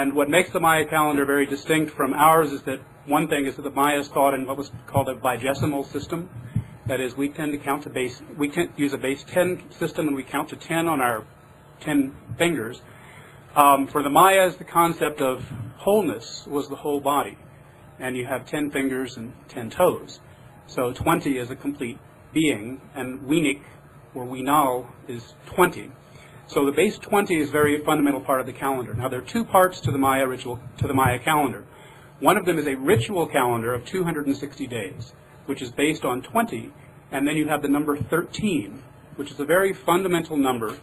And what makes the Maya calendar very distinct from ours is that one thing is that the Mayas thought in what was called a vigesimal system. That is, we tend to count to base, we can use a base 10 system, and we count to 10 on our 10 fingers. For the Mayas, the concept of wholeness was the whole body. And you have 10 fingers and 10 toes. So 20 is a complete being, and Weenik, or Weenal, is 20. So the base 20 is a very fundamental part of the calendar. Now, there are two parts to the Maya ritual, to the Maya calendar. One of them is a ritual calendar of 260 days, which is based on 20, and then you have the number 13, which is a very fundamental number,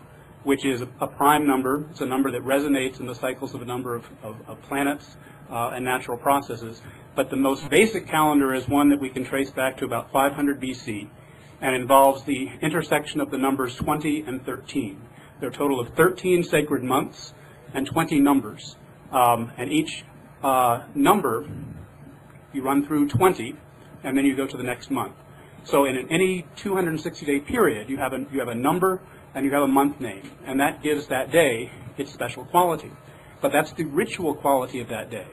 which is a prime number. It's a number that resonates in the cycles of a number of planets and natural processes. But the most basic calendar is one that we can trace back to about 500 BC, and involves the intersection of the numbers 20 and 13. There are a total of 13 sacred months and 20 numbers. And each number, you run through 20, and then you go to the next month. So in any 260-day period, you have a number and you have a month name, and that gives that day its special quality. But that's the ritual quality of that day.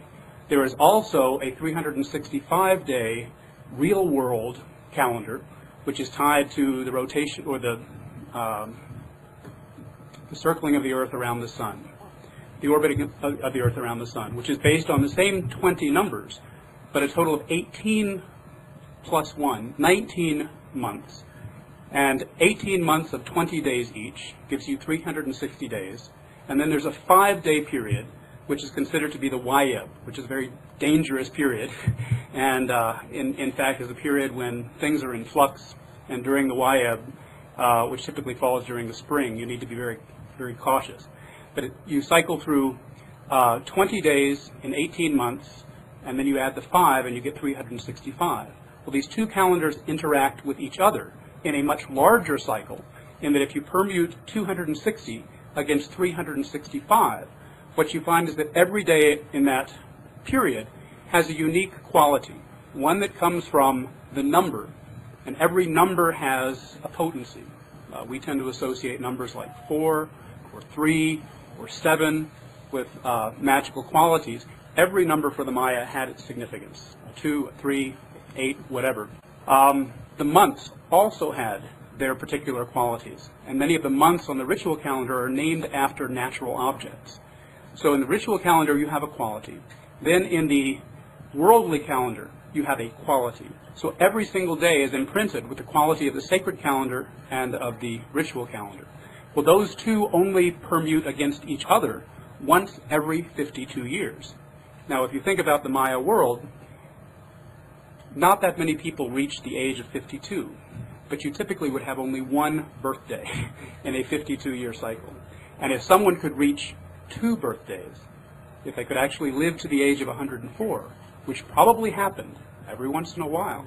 There is also a 365-day real-world calendar, which is tied to the rotation or the circling of the Earth around the Sun, the orbiting of the Earth around the Sun, which is based on the same 20 numbers, but a total of 18 plus 1, 19 months. And 18 months of 20 days each gives you 360 days. And then there's a 5-day period, which is considered to be the Wayeb, which is a very dangerous period. And in fact is a period when things are in flux. And during the Wayeb, which typically falls during the spring, you need to be very, very cautious. But you cycle through 20 days in 18 months, and then you add the 5, and you get 365. Well, these two calendars interact with each other in a much larger cycle, in that if you permute 260 against 365, what you find is that every day in that period has a unique quality, one that comes from the number, and every number has a potency. We tend to associate numbers like 4 or 3 or 7 with magical qualities. Every number for the Maya had its significance, 2, 3, 8, whatever. The months also had their particular qualities, and many of the months on the ritual calendar are named after natural objects. So in the ritual calendar you have a quality. Then in the worldly calendar you have a quality. So every single day is imprinted with the quality of the sacred calendar and of the ritual calendar. Well, those two only permute against each other once every 52 years. Now, if you think about the Maya world, not that many people reach the age of 52, but you typically would have only one birthday in a 52-year cycle. And if someone could reach 2 birthdays, if they could actually live to the age of 104, which probably happened every once in a while,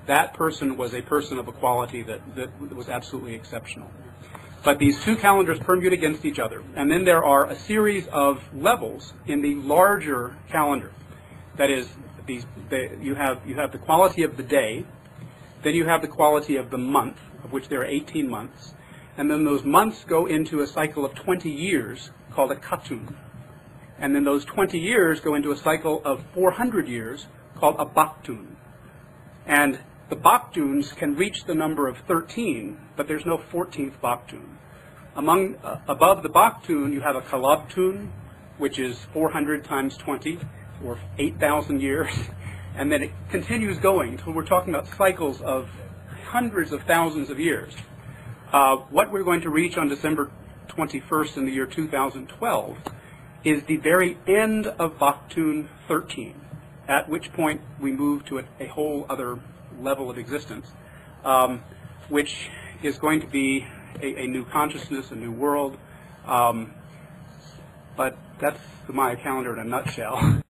that person was a person of a quality that was absolutely exceptional. But these two calendars permute against each other. And then there are a series of levels in the larger calendar. That is, you have the quality of the day, then you have the quality of the month, of which there are 18 months, and then those months go into a cycle of 20 years called a katun. And then those 20 years go into a cycle of 400 years called a baktun. And the baktuns can reach the number of 13, but there's no 14th baktun. Above the baktun, you have a kalabtun, which is 400 times 20, or 8,000 years. And then it continues going until we're talking about cycles of hundreds of thousands of years. What we're going to reach on December 21st in the year 2012 is the very end of Baktun 13, at which point we move to a whole other level of existence, which is going to be a new consciousness, a new world. But that's the Maya calendar in a nutshell.